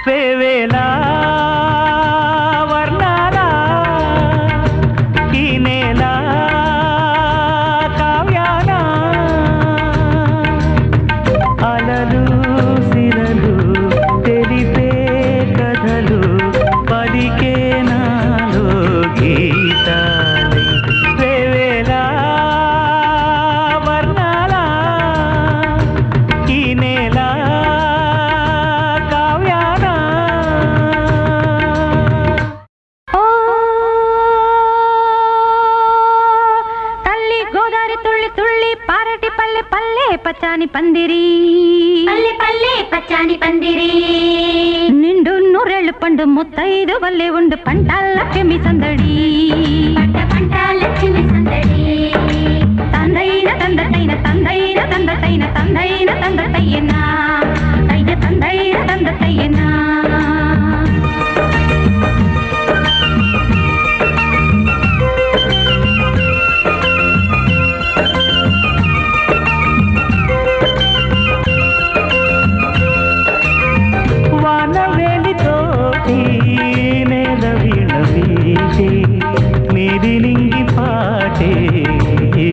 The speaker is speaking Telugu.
వేవేలా వర్ణాల ఈ నేల కావ్యాన అలలు సిరలు తెలిపే కథలు పలికే నాలో గీతాలే వేవేలా వర్ణాల ఈ నేల పచ్చాని పందిరి పల్లె పల్లె పచ్చాని పందిరి నిండు నూరెళ్ళు పండు ముత్తైదు వల్లే ఉండు పంటాలక్ష్మి సందడి పంటాలక్ష్మి సందడి తందైన తందతైన తందైన తందతైన తందైన తందతయ్యనా